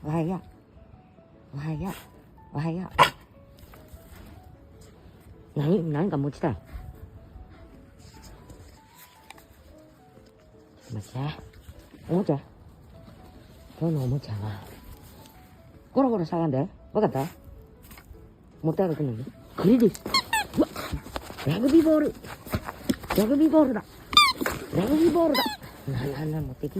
おはよう。おはよう。おはよう。何か持ちたい。待って。おもちゃ。今日のおもちゃは、ゴロゴロしゃがんで。わかった？持って歩くのに。栗です。うわ、ラグビーボール。ラグビーボールだ。ラグビーボールだ。持ってき。